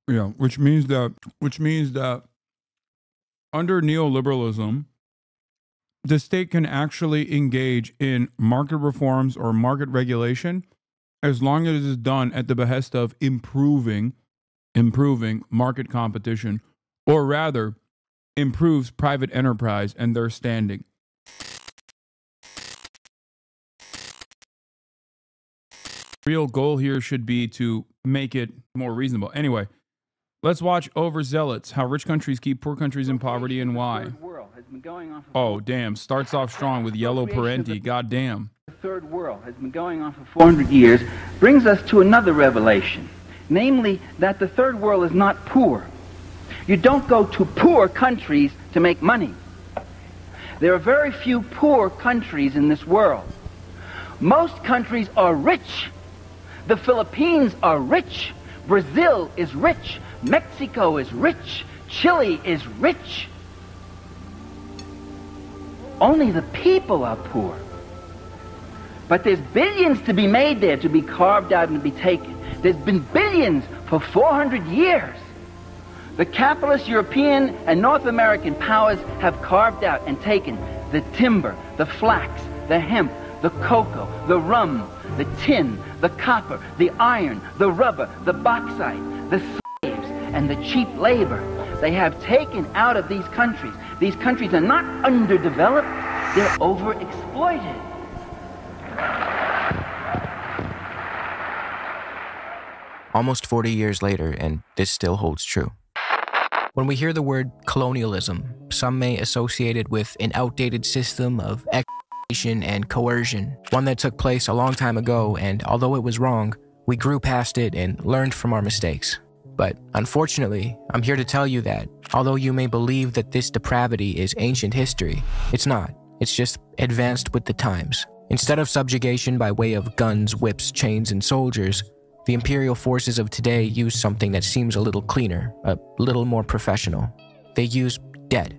Yeah, which means that under neoliberalism, the state can actually engage in market reforms or market regulation as long as it is done at the behest of improving market competition, or rather improves private enterprise and their standing. Real goal here should be to make it more reasonable. Anyway, let's watch Overzealots, how rich countries keep poor countries in poverty and why. Oh, damn. Starts off strong with yellow parenti. God damn. The third world has been going on for 400 years, brings us to another revelation, namely that the third world is not poor. You don't go to poor countries to make money. There are very few poor countries in this world. Most countries are rich. The Philippines are rich. Brazil is rich. Mexico is rich. Chile is rich. Only the people are poor. But there's billions to be made there, to be carved out and to be taken. There's been billions for 400 years. The capitalist European and North American powers have carved out and taken the timber, the flax, the hemp, the cocoa, the rum, the tin, the copper, the iron, the rubber, the bauxite, the slaves, and the cheap labor. They have taken out of these countries. These countries are not underdeveloped, they're overexploited. Almost 40 years later, and this still holds true. When we hear the word colonialism, some may associate it with an outdated system of exploitation and coercion, one that took place a long time ago, and although it was wrong, we grew past it and learned from our mistakes. But unfortunately, I'm here to tell you that, although you may believe that this depravity is ancient history, it's not. It's just advanced with the times. Instead of subjugation by way of guns, whips, chains, and soldiers, the imperial forces of today use something that seems a little cleaner, a little more professional. They use debt.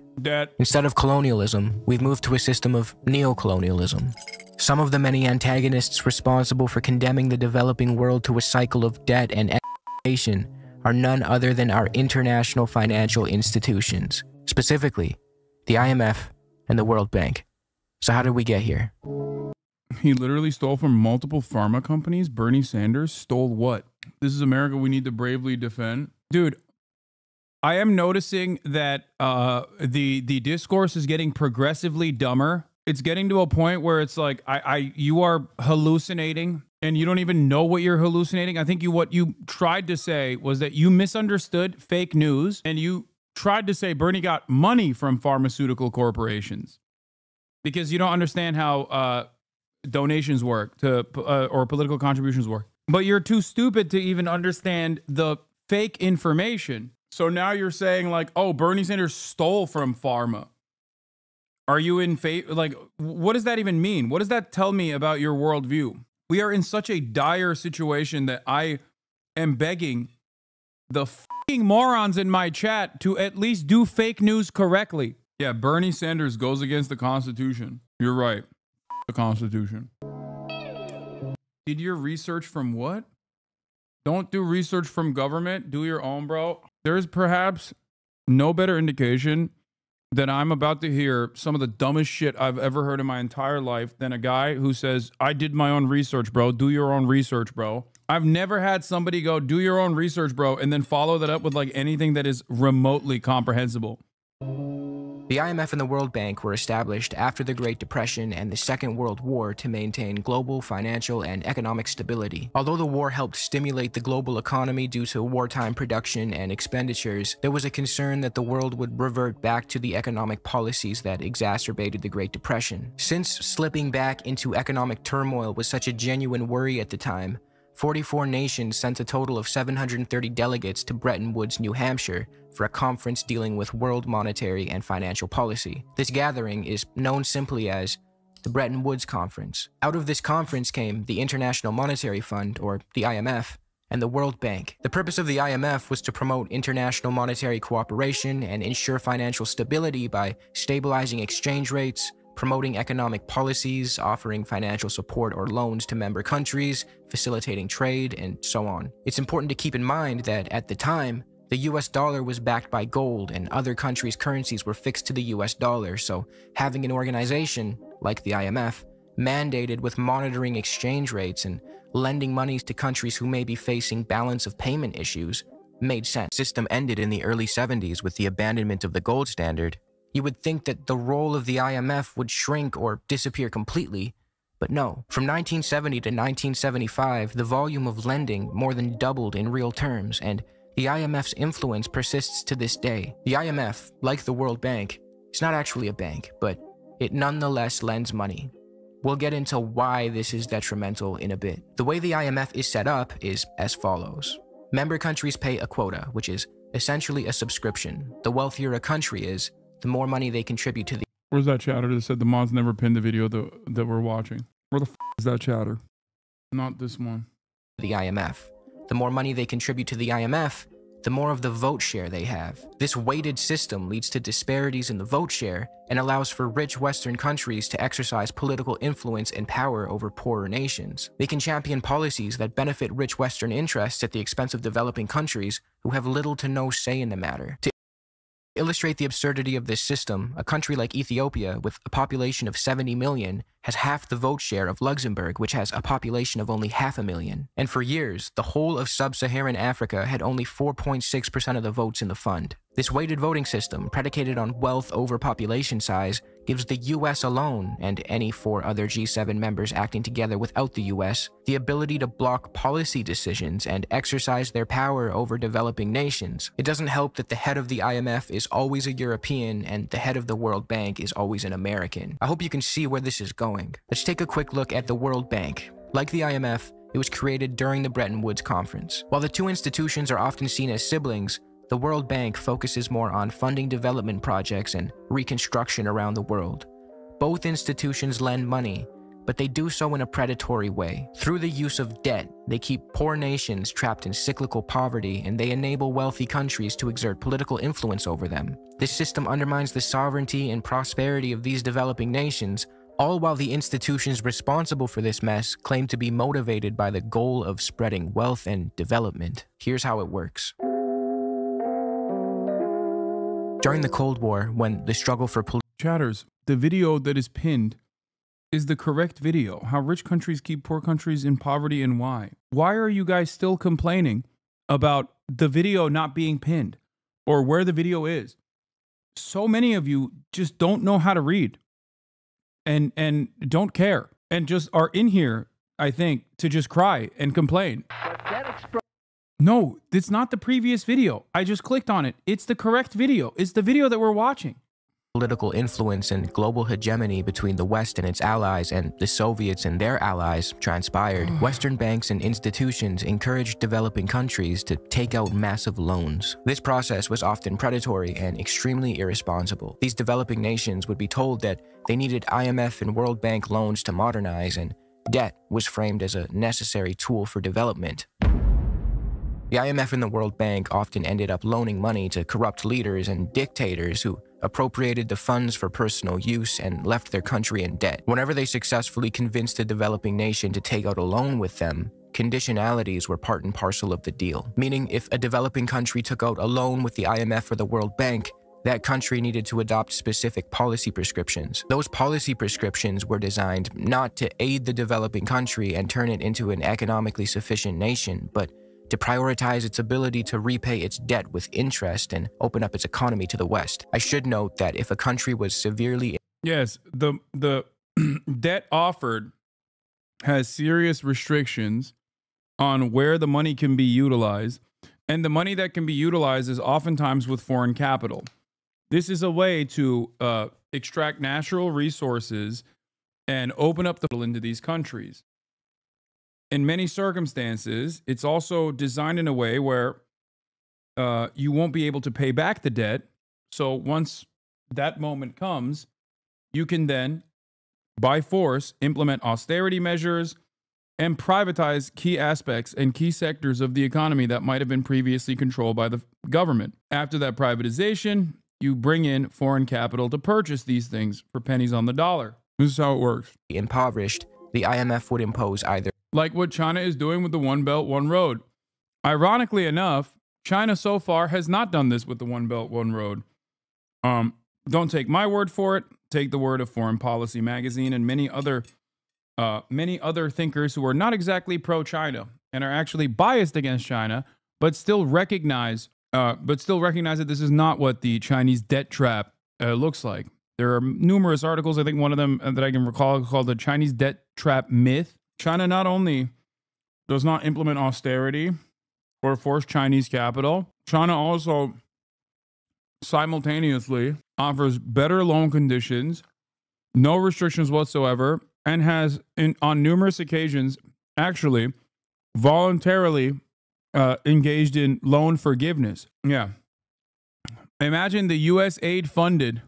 Instead of colonialism, we've moved to a system of neocolonialism. Some of the many antagonists responsible for condemning the developing world to a cycle of debt and exploitation are none other than our international financial institutions, specifically the IMF and the World Bank. So how did we get here? He literally stole from multiple pharma companies. Bernie Sanders stole what? This is America we need to bravely defend. Dude, I am noticing that the discourse is getting progressively dumber. It's getting to a point where it's like you are hallucinating and you don't even know what you're hallucinating. I think what you tried to say was that you misunderstood fake news and you tried to say Bernie got money from pharmaceutical corporations because you don't understand how donations work or political contributions work. But you're too stupid to even understand the fake information. So now you're saying like, oh, Bernie Sanders stole from pharma. Are you in favor? Like, what does that even mean? What does that tell me about your worldview? We are in such a dire situation that I am begging the fucking morons in my chat to at least do fake news correctly. Yeah, Bernie Sanders goes against the Constitution. You're right. The Constitution. Did your research from what? Don't do research from government. Do your own, bro. There's perhaps no better indication that I'm about to hear some of the dumbest shit I've ever heard in my entire life than a guy who says, I did my own research, bro. Do your own research, bro. I've never had somebody go, do your own research, bro, and then follow that up with like anything that is remotely comprehensible. The IMF and the World Bank were established after the Great Depression and the Second World War to maintain global financial and economic stability. Although the war helped stimulate the global economy due to wartime production and expenditures, there was a concern that the world would revert back to the economic policies that exacerbated the Great Depression. Since slipping back into economic turmoil was such a genuine worry at the time, 44 nations sent a total of 730 delegates to Bretton Woods, New Hampshire, for a conference dealing with world monetary and financial policy. This gathering is known simply as the Bretton Woods Conference. Out of this conference came the International Monetary Fund, or the IMF, and the World Bank. The purpose of the IMF was to promote international monetary cooperation and ensure financial stability by stabilizing exchange rates, promoting economic policies, offering financial support or loans to member countries, facilitating trade, and so on. It's important to keep in mind that at the time, The US dollar was backed by gold, and other countries' currencies were fixed to the US dollar, so having an organization, like the IMF, mandated with monitoring exchange rates and lending monies to countries who may be facing balance of payment issues made sense. The system ended in the early 70s with the abandonment of the gold standard. You would think that the role of the IMF would shrink or disappear completely, but no. From 1970 to 1975, the volume of lending more than doubled in real terms, and the IMF's influence persists to this day. The IMF, like the World Bank, is not actually a bank, but it nonetheless lends money. We'll get into why this is detrimental in a bit. The way the IMF is set up is as follows. Member countries pay a quota, which is essentially a subscription. The wealthier a country is, the more money they contribute to the... Where's that chatter that said the mods never pinned the video that we're watching? Where the is that chatter? Not this one. The IMF. The more money they contribute to the IMF, the more of the vote share they have. This weighted system leads to disparities in the vote share and allows for rich Western countries to exercise political influence and power over poorer nations. They can champion policies that benefit rich Western interests at the expense of developing countries who have little to no say in the matter. To illustrate the absurdity of this system, a country like Ethiopia, with a population of 70 million, has half the vote share of Luxembourg, which has a population of only 500,000. And for years, the whole of sub-Saharan Africa had only 4.6% of the votes in the fund. This weighted voting system, predicated on wealth over population size, gives the US alone, and any 4 other G7 members acting together without the US, the ability to block policy decisions and exercise their power over developing nations. It doesn't help that the head of the IMF is always a European and the head of the World Bank is always an American. I hope you can see where this is going. Let's take a quick look at the World Bank. Like the IMF, it was created during the Bretton Woods Conference. While the two institutions are often seen as siblings, the World Bank focuses more on funding development projects and reconstruction around the world. Both institutions lend money, but they do so in a predatory way. Through the use of debt, they keep poor nations trapped in cyclical poverty, and they enable wealthy countries to exert political influence over them. This system undermines the sovereignty and prosperity of these developing nations, all while the institutions responsible for this mess claim to be motivated by the goal of spreading wealth and development. Here's how it works. During the Cold War, when the struggle for chatters, the video that is pinned is the correct video. How rich countries keep poor countries in poverty and why. Why are you guys still complaining about the video not being pinned or where the video is? So many of you just don't know how to read and don't care and just are in here, I think, to just cry and complain. No, it's not the previous video. I just clicked on it. It's the correct video. It's the video that we're watching. Political influence and global hegemony between the West and its allies and the Soviets and their allies transpired. Western banks and institutions encouraged developing countries to take out massive loans. This process was often predatory and extremely irresponsible. These developing nations would be told that they needed IMF and World Bank loans to modernize, and debt was framed as a necessary tool for development. The IMF and the World Bank often ended up loaning money to corrupt leaders and dictators who appropriated the funds for personal use and left their country in debt. Whenever they successfully convinced a developing nation to take out a loan with them, conditionalities were part and parcel of the deal. Meaning, if a developing country took out a loan with the IMF or the World Bank, that country needed to adopt specific policy prescriptions. Those policy prescriptions were designed not to aid the developing country and turn it into an economically sufficient nation, but to prioritize its ability to repay its debt with interest and open up its economy to the West. I should note that if a country was severely... Yes, the debt offered has serious restrictions on where the money can be utilized, and the money that can be utilized is oftentimes with foreign capital. This is a way to extract natural resources and open up the into these countries. In many circumstances, it's also designed in a way where you won't be able to pay back the debt. So once that moment comes, you can then, by force, implement austerity measures and privatize key aspects and key sectors of the economy that might have been previously controlled by the government. After that privatization, you bring in foreign capital to purchase these things for pennies on the dollar. This is how it works. Impoverished, the IMF would impose either... Like what China is doing with the One Belt, One Road. Ironically enough, China so far has not done this with the One Belt, One Road. Don't take my word for it. Take the word of Foreign Policy Magazine and many other thinkers who are not exactly pro-China and are actually biased against China, but still recognize that this is not what the Chinese debt trap looks like. There are numerous articles. I think one of them that I can recall called the Chinese debt trap myth. China not only does not implement austerity or force Chinese capital, China also simultaneously offers better loan conditions, no restrictions whatsoever, and has, on numerous occasions, actually voluntarily engaged in loan forgiveness. Yeah. Imagine the U.S. aid funded.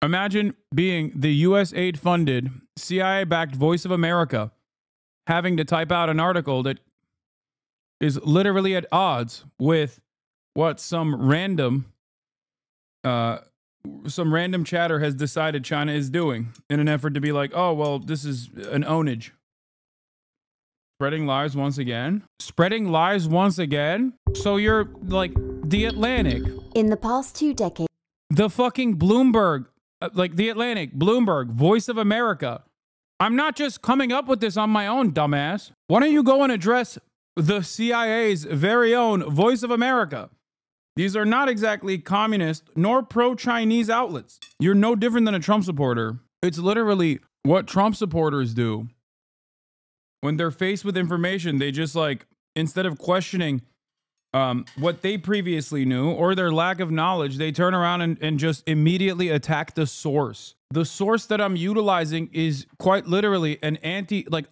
Imagine being the U.S. aid funded, CIA-backed Voice of America having to type out an article that is literally at odds with what some random chatter has decided China is doing in an effort to be like, oh, well, this is an ownage. Spreading lies once again. So you're like the Atlantic. In the past 2 decades. The fucking Bloomberg, like the Atlantic, Bloomberg, Voice of America. I'm not just coming up with this on my own, dumbass. Why don't you go and address the CIA's very own Voice of America? These are not exactly communist nor pro-Chinese outlets. You're no different than a Trump supporter. It's literally what Trump supporters do. When they're faced with information, they just like, instead of questioning what they previously knew or their lack of knowledge, they turn around and just immediately attack the source. The source that I'm utilizing is quite literally an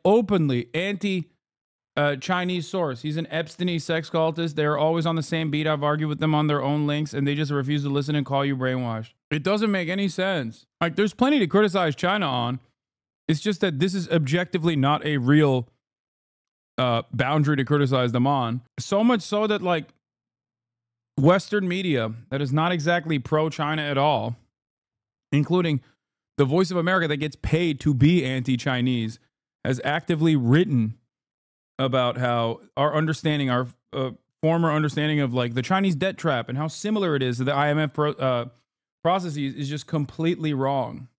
openly anti-Chinese source. He's an Epstein sex cultist. They're always on the same beat. I've argued with them on their own links, and they just refuse to listen and call you brainwashed. It doesn't make any sense. Like, there's plenty to criticize China on. It's just that this is objectively not a real boundary to criticize them on. So much so that, like, Western media that is not exactly pro-China at all, including the Voice of America that gets paid to be anti-Chinese, has actively written about how our former understanding of like the Chinese debt trap and how similar it is to the IMF processes is just completely wrong.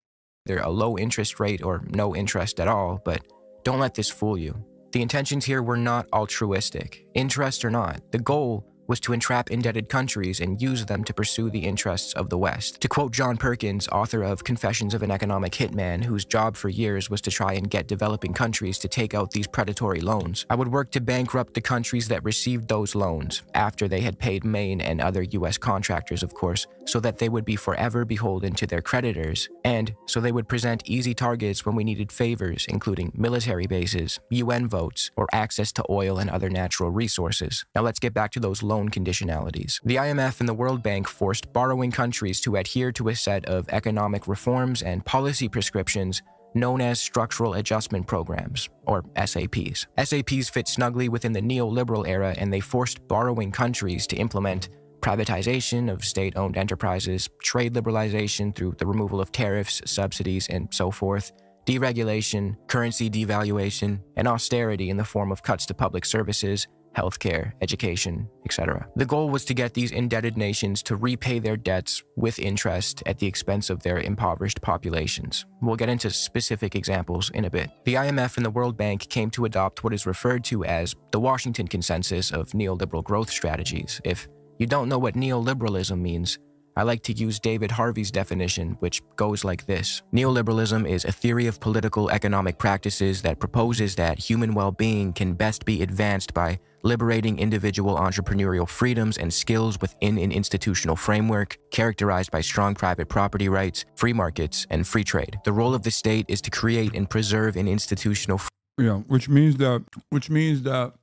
They're a low interest rate or no interest at all, but don't let this fool you. The intentions here were not altruistic, interest or not. The goal was to entrap indebted countries and use them to pursue the interests of the West. To quote John Perkins, author of Confessions of an Economic Hitman, whose job for years was to try and get developing countries to take out these predatory loans, I would work to bankrupt the countries that received those loans, after they had paid Maine and other US contractors, of course, so that they would be forever beholden to their creditors, and so they would present easy targets when we needed favors, including military bases, UN votes, or access to oil and other natural resources. Now let's get back to those loan conditionalities. The IMF and the World Bank forced borrowing countries to adhere to a set of economic reforms and policy prescriptions known as structural adjustment programs, or SAPs. SAPs fit snugly within the neoliberal era, and they forced borrowing countries to implement privatization of state-owned enterprises, trade liberalization through the removal of tariffs, subsidies, and so forth, deregulation, currency devaluation, and austerity in the form of cuts to public services, healthcare, education, etc. The goal was to get these indebted nations to repay their debts with interest at the expense of their impoverished populations. We'll get into specific examples in a bit. The IMF and the World Bank came to adopt what is referred to as the Washington Consensus of neoliberal growth strategies. If you don't know what neoliberalism means, I like to use David Harvey's definition, which goes like this. Neoliberalism is a theory of political economic practices that proposes that human well-being can best be advanced by liberating individual entrepreneurial freedoms and skills within an institutional framework characterized by strong private property rights, free markets, and free trade. The role of the state is to create and preserve an institutional which means that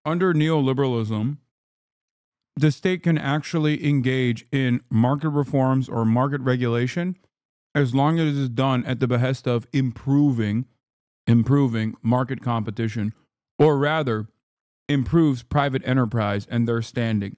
under neoliberalism, the state can actually engage in market reforms or market regulation as long as it is done at the behest of improving market competition, or rather, improves private enterprise and their standing.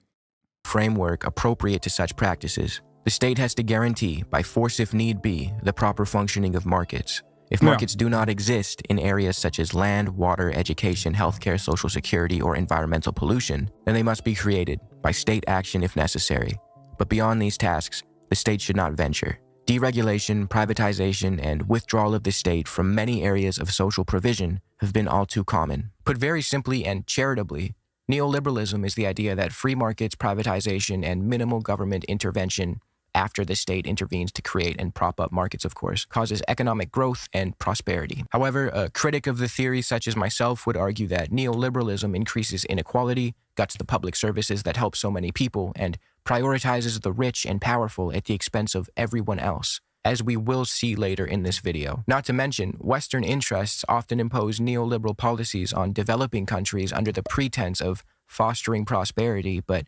Framework appropriate to such practices. The state has to guarantee, by force if need be, the proper functioning of markets. If markets do not exist in areas such as land, water, education, healthcare, social security, or environmental pollution, then they must be created by state action if necessary. But beyond these tasks, the state should not venture. Deregulation, privatization, and withdrawal of the state from many areas of social provision have been all too common. Put very simply and charitably, neoliberalism is the idea that free markets, privatization, and minimal government intervention after the state intervenes to create and prop up markets, of course, causes economic growth and prosperity. However, a critic of the theory such as myself would argue that neoliberalism increases inequality, guts the public services that help so many people, and prioritizes the rich and powerful at the expense of everyone else, as we will see later in this video. Not to mention, Western interests often impose neoliberal policies on developing countries under the pretense of fostering prosperity, but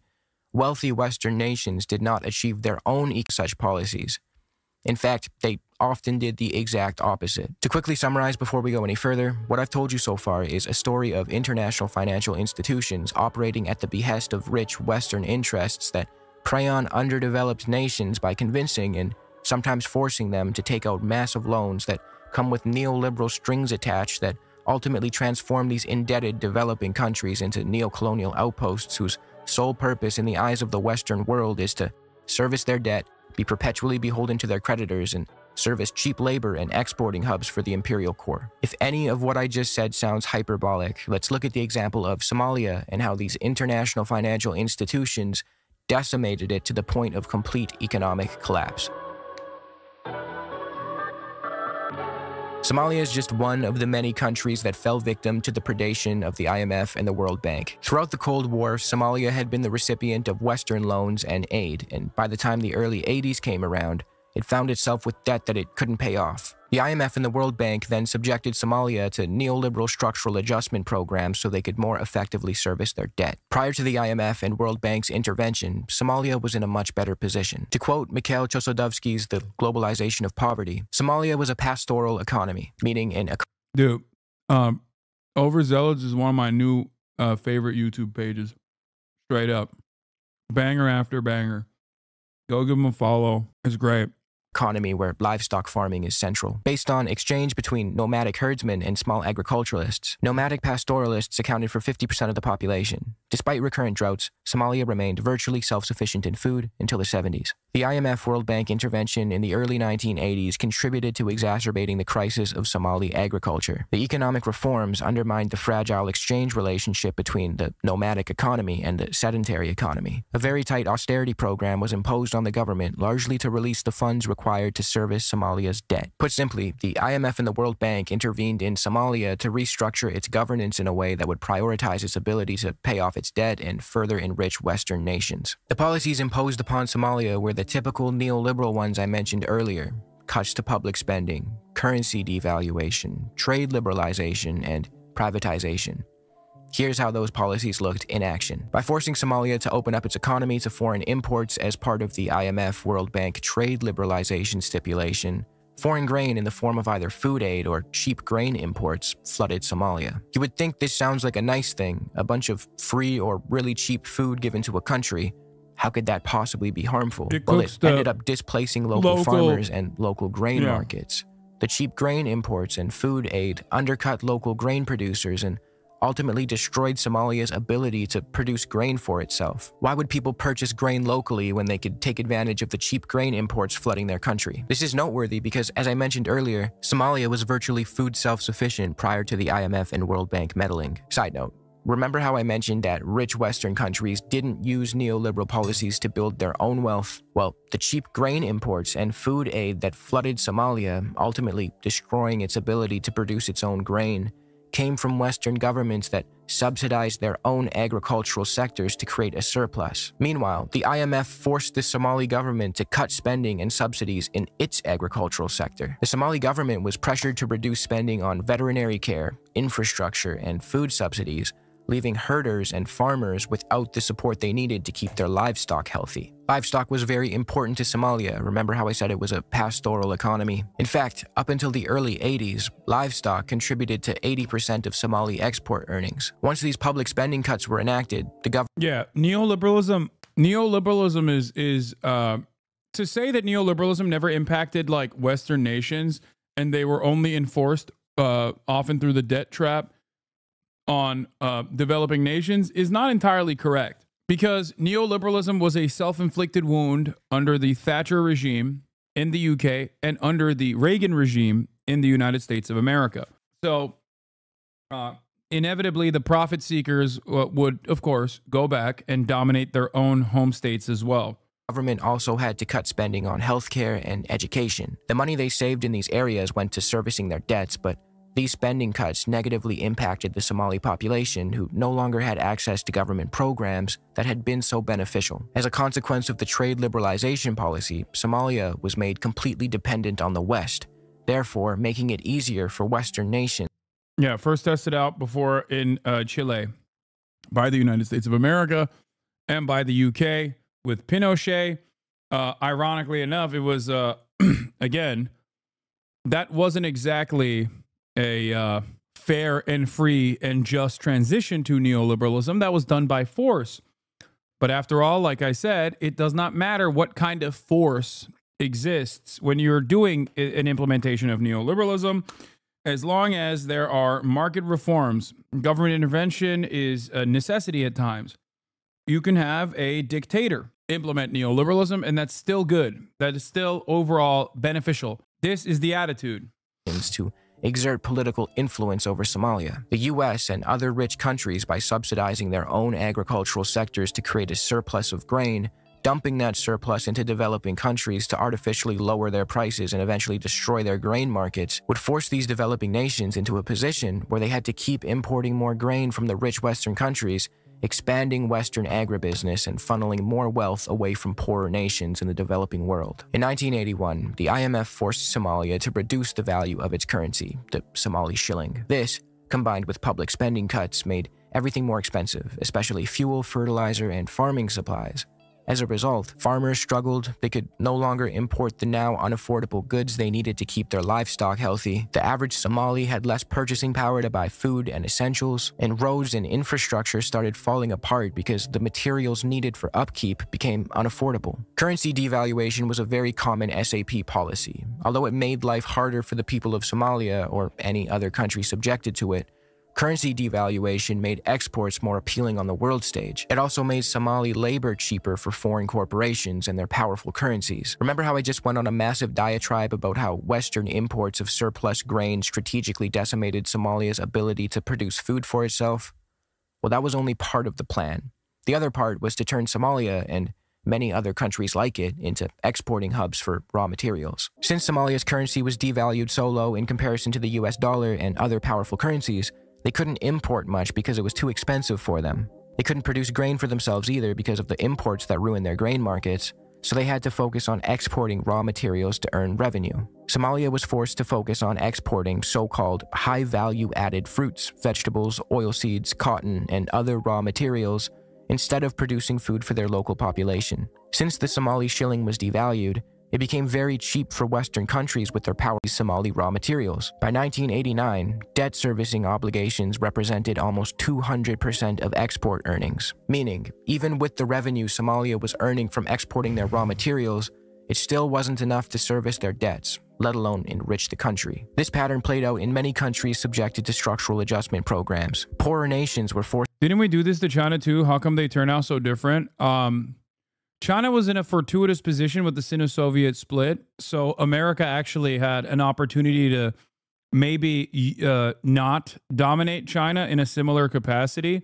wealthy Western nations did not achieve their own such policies. In fact, they often did the exact opposite. To quickly summarize before we go any further, what I've told you so far is a story of international financial institutions operating at the behest of rich Western interests that prey on underdeveloped nations by convincing and sometimes forcing them to take out massive loans that come with neoliberal strings attached that ultimately transform these indebted developing countries into neocolonial outposts whose sole purpose in the eyes of the Western world is to service their debt, be perpetually beholden to their creditors, and serve as cheap labor and exporting hubs for the imperial core. If any of what I just said sounds hyperbolic, let's look at the example of Somalia and how these international financial institutions decimated it to the point of complete economic collapse. Somalia is just one of the many countries that fell victim to the predation of the IMF and the World Bank. Throughout the Cold War, Somalia had been the recipient of Western loans and aid, and by the time the early 80s came around, it found itself with debt that it couldn't pay off. The IMF and the World Bank then subjected Somalia to neoliberal structural adjustment programs so they could more effectively service their debt. Prior to the IMF and World Bank's intervention, Somalia was in a much better position. To quote Mikhail Chossudovsky's The Globalization of Poverty, Somalia was a pastoral economy, meaning an Dude, Overzealots is one of my new favorite YouTube pages. Straight up. Banger after banger. Go give them a follow. It's great. Economy where livestock farming is central. Based on exchange between nomadic herdsmen and small agriculturalists, nomadic pastoralists accounted for 50% of the population. Despite recurrent droughts, Somalia remained virtually self-sufficient in food until the 70s. The IMF World Bank intervention in the early 1980s contributed to exacerbating the crisis of Somali agriculture. The economic reforms undermined the fragile exchange relationship between the nomadic economy and the sedentary economy. A very tight austerity program was imposed on the government, largely to release the funds required to service Somalia's debt. Put simply, the IMF and the World Bank intervened in Somalia to restructure its governance in a way that would prioritize its ability to pay off its debt and further enrich Western nations. The policies imposed upon Somalia were the typical neoliberal ones I mentioned earlier: cuts to public spending, currency devaluation, trade liberalization, and privatization. Here's how those policies looked in action. By forcing Somalia to open up its economy to foreign imports as part of the IMF World Bank trade liberalization stipulation, foreign grain in the form of either food aid or cheap grain imports flooded Somalia. You would think this sounds like a nice thing, a bunch of free or really cheap food given to a country. How could that possibly be harmful? Well, it ended up displacing local farmers and local grain markets. The cheap grain imports and food aid undercut local grain producers and ultimately destroyed Somalia's ability to produce grain for itself. Why would people purchase grain locally when they could take advantage of the cheap grain imports flooding their country? This is noteworthy because, as I mentioned earlier, Somalia was virtually food self-sufficient prior to the IMF and World Bank meddling. Side note, remember how I mentioned that rich Western countries didn't use neoliberal policies to build their own wealth? Well, the cheap grain imports and food aid that flooded Somalia, ultimately destroying its ability to produce its own grain, came from Western governments that subsidized their own agricultural sectors to create a surplus. Meanwhile, the IMF forced the Somali government to cut spending and subsidies in its agricultural sector. The Somali government was pressured to reduce spending on veterinary care, infrastructure, and food subsidies, leaving herders and farmers without the support they needed to keep their livestock healthy. Livestock was very important to Somalia. Remember how I said it was a pastoral economy? In fact, up until the early 80s, livestock contributed to 80% of Somali export earnings. Once these public spending cuts were enacted, the government... Yeah, neoliberalism is to say that neoliberalism never impacted like Western nations and they were only enforced often through the debt trap on developing nations is not entirely correct, because neoliberalism was a self-inflicted wound under the Thatcher regime in the UK and under the Reagan regime in the United States of America. So inevitably, the profit seekers would, of course, go back and dominate their own home states as well. Government also had to cut spending on healthcare and education. The money they saved in these areas went to servicing their debts, but these spending cuts negatively impacted the Somali population, who no longer had access to government programs that had been so beneficial. As a consequence of the trade liberalization policy, Somalia was made completely dependent on the West, therefore making it easier for Western nations. Yeah, first tested out before in Chile by the United States of America and by the UK with Pinochet. Ironically enough, it was, again, that wasn't exactly a fair and free and just transition to neoliberalism. That was done by force. But after all, like I said, it does not matter what kind of force exists when you're doing an implementation of neoliberalism. As long as there are market reforms, government intervention is a necessity at times. You can have a dictator implement neoliberalism, and that's still good. That is still overall beneficial. This is the attitude. To exert political influence over Somalia. The US and other rich countries, by subsidizing their own agricultural sectors to create a surplus of grain, dumping that surplus into developing countries to artificially lower their prices and eventually destroy their grain markets, would force these developing nations into a position where they had to keep importing more grain from the rich Western countries, expanding Western agribusiness and funneling more wealth away from poorer nations in the developing world. In 1981, the IMF forced Somalia to reduce the value of its currency, the Somali shilling. This, combined with public spending cuts, made everything more expensive, especially fuel, fertilizer, and farming supplies. As a result, farmers struggled. They could no longer import the now unaffordable goods they needed to keep their livestock healthy. The average Somali had less purchasing power to buy food and essentials, and roads and infrastructure started falling apart because the materials needed for upkeep became unaffordable. Currency devaluation was a very common SAP policy. Although it made life harder for the people of Somalia or any other country subjected to it, currency devaluation made exports more appealing on the world stage. It also made Somali labor cheaper for foreign corporations and their powerful currencies. Remember how I just went on a massive diatribe about how Western imports of surplus grain strategically decimated Somalia's ability to produce food for itself? Well, that was only part of the plan. The other part was to turn Somalia and many other countries like it into exporting hubs for raw materials. Since Somalia's currency was devalued so low in comparison to the US dollar and other powerful currencies, they couldn't import much because it was too expensive for them. They couldn't produce grain for themselves either because of the imports that ruined their grain markets, so they had to focus on exporting raw materials to earn revenue. Somalia was forced to focus on exporting so-called high-value-added fruits, vegetables, oilseeds, cotton, and other raw materials instead of producing food for their local population. Since the Somali shilling was devalued, it became very cheap for Western countries with their powerful Somali raw materials. By 1989, debt servicing obligations represented almost 200% of export earnings, meaning even with the revenue Somalia was earning from exporting their raw materials, it still wasn't enough to service their debts, let alone enrich the country. This pattern played out in many countries subjected to structural adjustment programs. Poorer nations were forced. Didn't we do this to China too? How come they turn out so different? China was in a fortuitous position with the Sino-Soviet split, so America actually had an opportunity to maybe not dominate China in a similar capacity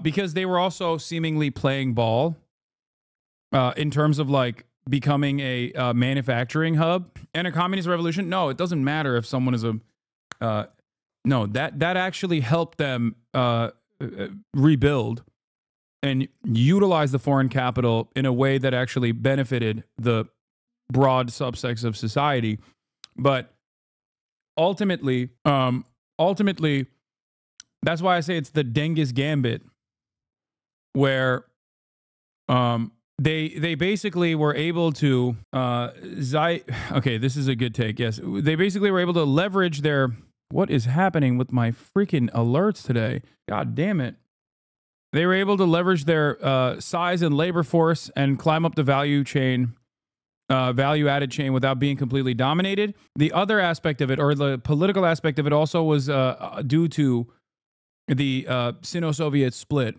because they were also seemingly playing ball in terms of like becoming a manufacturing hub. And a communist revolution, no, it doesn't matter if someone is a... no, that actually helped them rebuild and utilize the foreign capital in a way that actually benefited the broad subsects of society. But ultimately, that's why I say it's the Genghis Gambit, where they basically were able to okay, this is a good take. Yes, they basically were able to leverage their... What is happening with my freaking alerts today? God damn it. They were able to leverage their size and labor force and climb up the value chain value-added chain without being completely dominated. The other aspect of it, or the political aspect of it, also was due to the Sino-Soviet split.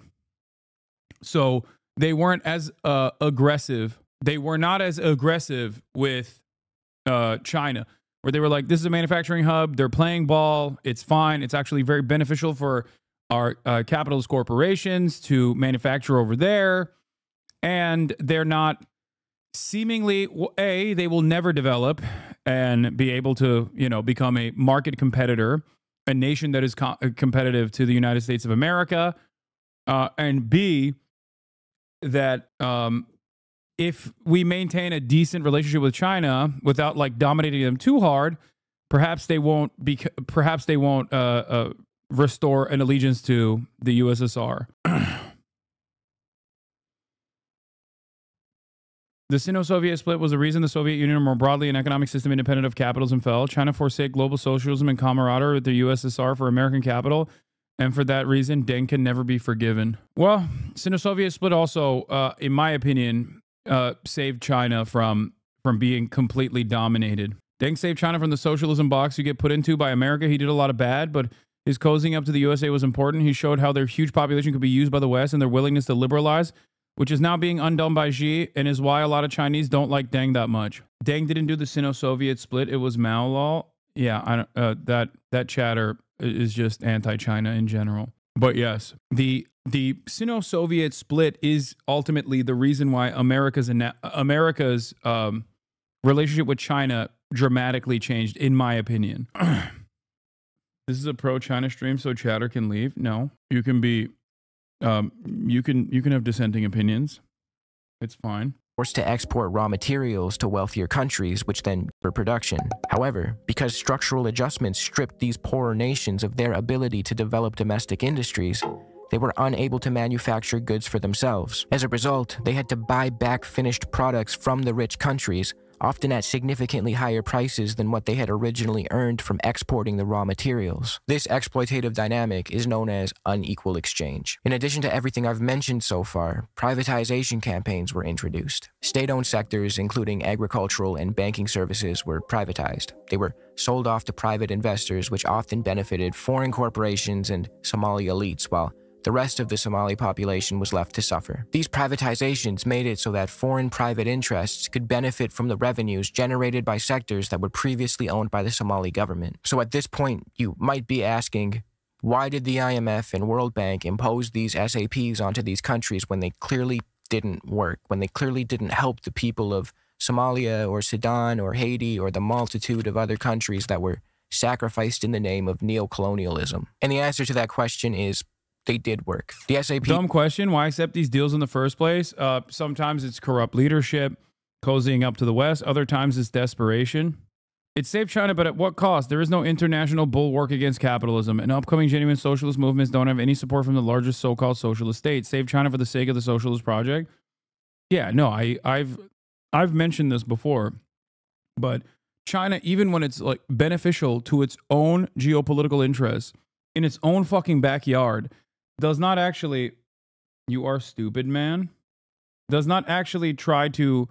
So they weren't as aggressive. They were not as aggressive with China, where they were like, this is a manufacturing hub. They're playing ball. It's fine. It's actually very beneficial for our capitalist corporations to manufacture over there. And they're not seemingly, they will never develop and be able to, become a market competitor, a nation that is competitive to the United States of America. And B, that if we maintain a decent relationship with China without like dominating them too hard, perhaps they won't restore an allegiance to the USSR. The Sino-Soviet split was the reason the Soviet Union, or more broadly, an economic system independent of capitalism, fell. China forsake global socialism and camaraderie with the USSR for American capital, and for that reason, Deng can never be forgiven. Well, Sino-Soviet split also, in my opinion, saved China from being completely dominated. Deng saved China from the socialism box you get put into by America. He did a lot of bad, but his cozying up to the USA was important. He showed how their huge population could be used by the West and their willingness to liberalize, which is now being undone by Xi, and is why a lot of Chinese don't like Deng that much. Deng didn't do the Sino-Soviet split. It was Mao law. Yeah, that chatter is just anti-China in general. But yes, the Sino-Soviet split is ultimately the reason why America's relationship with China dramatically changed, in my opinion. This is a pro-China stream, so chatter can leave. No, you can be. You can have dissenting opinions. It's fine. Forced to export raw materials to wealthier countries, which then for production. However, because structural adjustments stripped these poorer nations of their ability to develop domestic industries, they were unable to manufacture goods for themselves. As a result, they had to buy back finished products from the rich countries, often at significantly higher prices than what they had originally earned from exporting the raw materials. This exploitative dynamic is known as unequal exchange. In addition to everything I've mentioned so far, privatization campaigns were introduced. State-owned sectors, including agricultural and banking services, were privatized. They were sold off to private investors, which often benefited foreign corporations and Somali elites, while the rest of the Somali population was left to suffer. These privatizations made it so that foreign private interests could benefit from the revenues generated by sectors that were previously owned by the Somali government. So at this point, you might be asking, why did the IMF and World Bank impose these SAPs onto these countries when they clearly didn't work, when they clearly didn't help the people of Somalia or Sudan or Haiti or the multitude of other countries that were sacrificed in the name of neocolonialism? And the answer to that question is, they did work. The SAP... Dumb question. Why accept these deals in the first place? Sometimes it's corrupt leadership, cozying up to the West. Other times it's desperation. It saved China, but at what cost? There is no international bulwark against capitalism, and upcoming genuine socialist movements don't have any support from the largest so-called socialist states. Save China for the sake of the socialist project? Yeah, no, I've mentioned this before, but China, even when it's like beneficial to its own geopolitical interests, in its own fucking backyard, does not actually, you are stupid, man, does not actually try to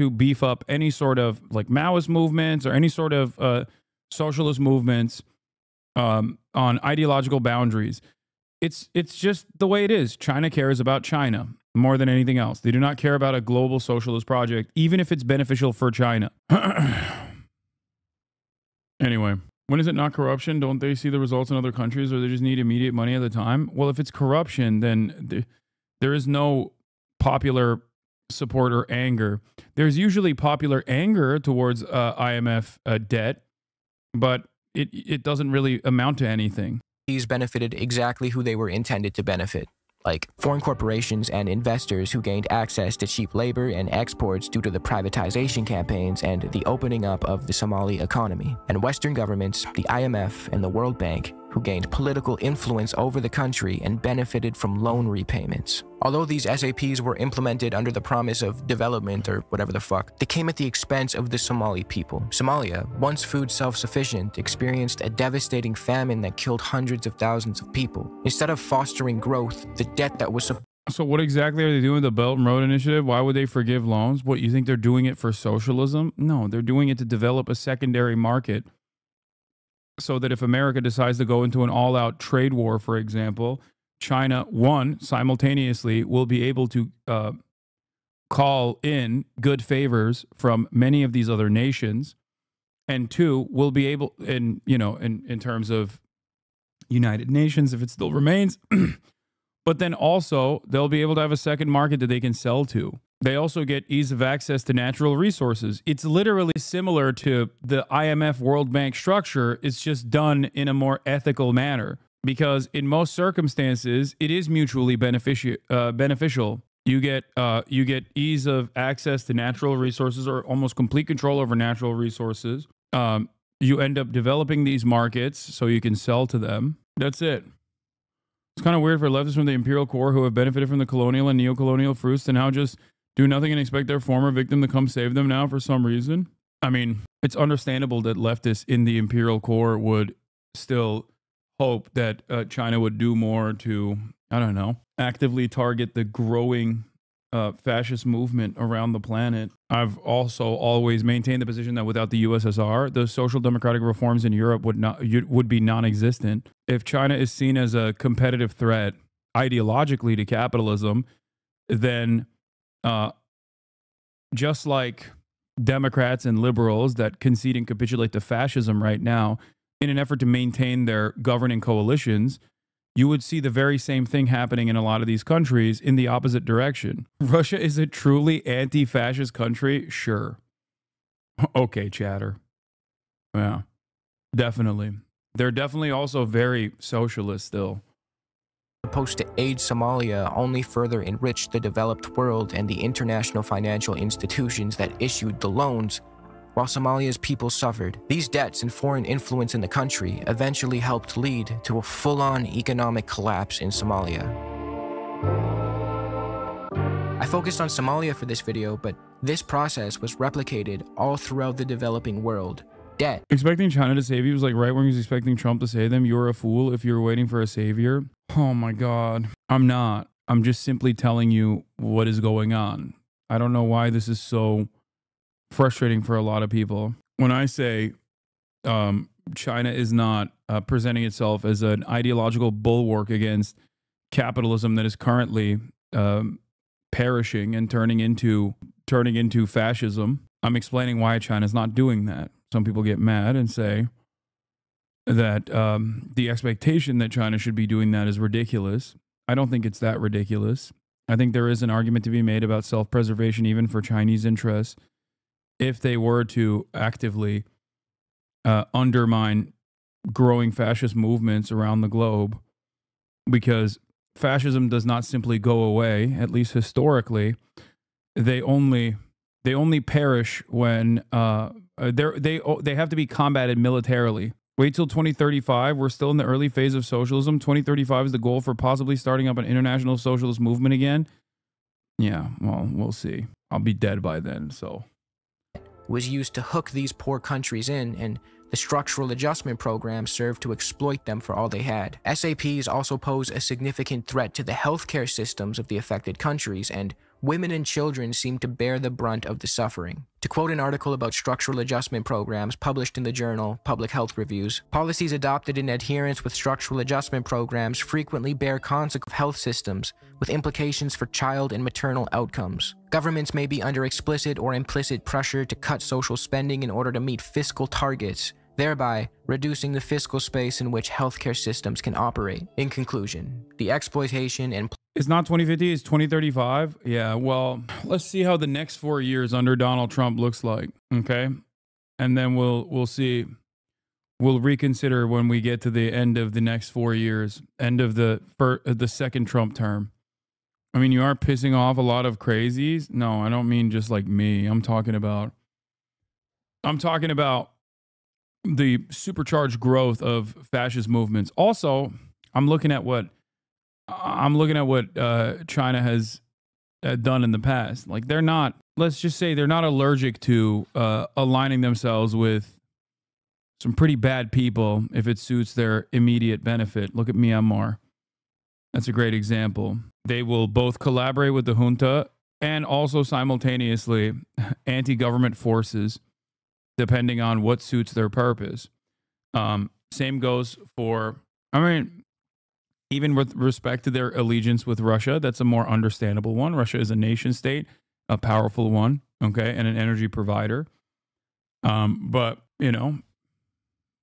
beef up any sort of like Maoist movements or any sort of socialist movements on ideological boundaries. It's just the way it is. China cares about China more than anything else. They do not care about a global socialist project, even if it's beneficial for China. Anyway. When is it not corruption? Don't they see the results in other countries, or they just need immediate money at the time? Well, if it's corruption, then there is no popular support or anger. There's usually popular anger towards IMF debt, but it doesn't really amount to anything. These benefited exactly who they were intended to benefit, like foreign corporations and investors who gained access to cheap labor and exports due to the privatization campaigns and the opening up of the Somali economy, and Western governments, the IMF and the World Bank, who gained political influence over the country and benefited from loan repayments. Although these SAPs were implemented under the promise of development or whatever the fuck, they came at the expense of the Somali people. Somalia, once food self-sufficient, experienced a devastating famine that killed hundreds of thousands of people. Instead of fostering growth, the debt that was So what exactly are they doing with the Belt and Road Initiative? Why would they forgive loans? What, you think they're doing it for socialism? No, they're doing it to develop a secondary market so that if America decides to go into an all-out trade war, for example, China, one, simultaneously will be able to call in good favors from many of these other nations, and two, will be able, in terms of United Nations, if it still remains, but then also they'll be able to have a second market that they can sell to. They also get ease of access to natural resources. It's literally similar to the IMF World Bank structure. It's just done in a more ethical manner because in most circumstances, it is mutually beneficial. You get ease of access to natural resources or almost complete control over natural resources. You end up developing these markets so you can sell to them. That's it. It's kind of weird for leftists from the imperial core who have benefited from the colonial and neo-colonial fruits to now just do nothing and expect their former victim to come save them now for some reason. I mean, it's understandable that leftists in the imperial core would still hope that China would do more to, I don't know, actively target the growing fascist movement around the planet. I've also always maintained the position that without the USSR, the social democratic reforms in Europe would be non-existent. If China is seen as a competitive threat ideologically to capitalism, then just like Democrats and liberals that concede and capitulate to fascism right now in an effort to maintain their governing coalitions, you would see the very same thing happening in a lot of these countries in the opposite direction. Russia is a truly anti-fascist country? Sure. Okay, chatter. Yeah, definitely. They're definitely also very socialist still. Supposed to aid Somalia only further enriched the developed world and the international financial institutions that issued the loans, while Somalia's people suffered. These debts and foreign influence in the country eventually helped lead to a full-on economic collapse in Somalia. I focused on Somalia for this video, but this process was replicated all throughout the developing world. Debt. Expecting China to save you was like right when he was expecting Trump to save them. You're a fool if you're waiting for a savior. Oh my God. I'm not. I'm just simply telling you what is going on. I don't know why this is so frustrating for a lot of people. When I say China is not presenting itself as an ideological bulwark against capitalism that is currently perishing and turning into fascism, I'm explaining why China is not doing that. Some people get mad and say that the expectation that China should be doing that is ridiculous. I don't think it's that ridiculous. I think there is an argument to be made about self-preservation even for Chinese interests if they were to actively undermine growing fascist movements around the globe, because fascism does not simply go away. At least historically, they only perish when they have to be combated militarily. Wait till 2035. We're still in the early phase of socialism. 2035 is the goal for possibly starting up an international socialist movement again. Yeah, well, we'll see. I'll be dead by then, so. Was used to hook these poor countries in, and the structural adjustment program served to exploit them for all they had. SAPs also pose a significant threat to the healthcare systems of the affected countries, and women and children seem to bear the brunt of the suffering. To quote an article about structural adjustment programs published in the journal Public Health Reviews, policies adopted in adherence with structural adjustment programs frequently bear consequences of health systems, with implications for child and maternal outcomes. Governments may be under explicit or implicit pressure to cut social spending in order to meet fiscal targets, thereby reducing the fiscal space in which healthcare systems can operate. In conclusion, the exploitation and it's not 2050, it's 2035. Yeah, well, let's see how the next 4 years under Donald Trump looks like, okay? And then we'll see. We'll reconsider when we get to the end of the next 4 years, end of the second Trump term. I mean, you are pissing off a lot of crazies. No, I don't mean just like me. I'm talking about the supercharged growth of fascist movements. Also, I'm looking at what China has done in the past. Like, they're not, let's just say they're not allergic to aligning themselves with some pretty bad people if it suits their immediate benefit. Look at Myanmar. That's a great example. They will both collaborate with the junta and also simultaneously anti-government forces, depending on what suits their purpose. Same goes for, I mean, even with respect to their allegiance with Russia, that's a more understandable one. Russia is a nation state, a powerful one, okay, and an energy provider. But, you know,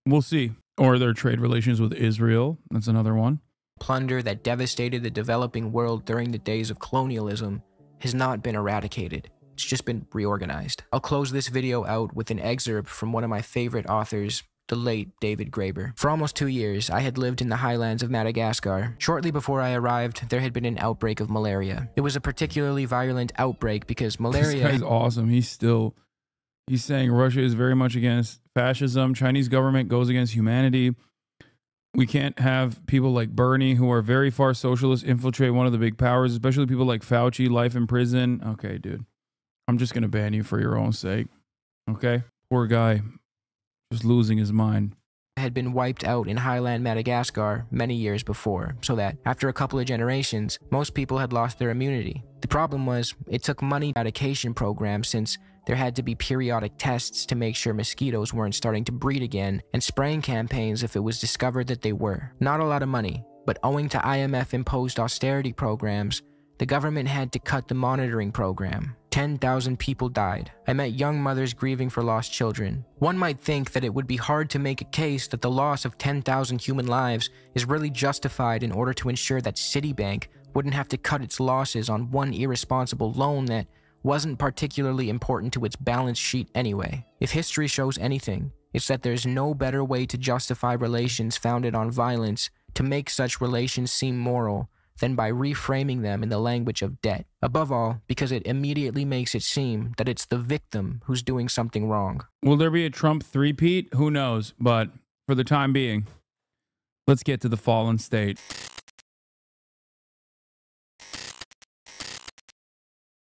we'll see. Or their trade relations with Israel. That's another one. Plunder that devastated the developing world during the days of colonialism has not been eradicated. It's just been reorganized. I'll close this video out with an excerpt from one of my favorite authors, the late David Graeber. For almost 2 years, I had lived in the highlands of Madagascar. Shortly before I arrived, there had been an outbreak of malaria. It was a particularly virulent outbreak because malaria... This guy's awesome. He's saying Russia is very much against fascism. Chinese government goes against humanity. We can't have people like Bernie, who are very far socialists, infiltrate one of the big powers, especially people like Fauci, life in prison. Okay, dude. I'm just going to ban you for your own sake. Okay? Poor guy. Just losing his mind. Had been wiped out in highland Madagascar many years before, so that after a couple of generations, most people had lost their immunity. The problem was, it took money eradication programs since there had to be periodic tests to make sure mosquitoes weren't starting to breed again, and spraying campaigns if it was discovered that they were. Not a lot of money, but owing to IMF-imposed austerity programs, the government had to cut the monitoring program. 10,000 people died. I met young mothers grieving for lost children. One might think that it would be hard to make a case that the loss of 10,000 human lives is really justified in order to ensure that Citibank wouldn't have to cut its losses on one irresponsible loan that wasn't particularly important to its balance sheet anyway. If history shows anything, it's that there's no better way to justify relations founded on violence to make such relations seem moral than by reframing them in the language of debt. Above all, because it immediately makes it seem that it's the victim who's doing something wrong. Will there be a Trump three-peat? Who knows? But for the time being, let's get to the fallen state.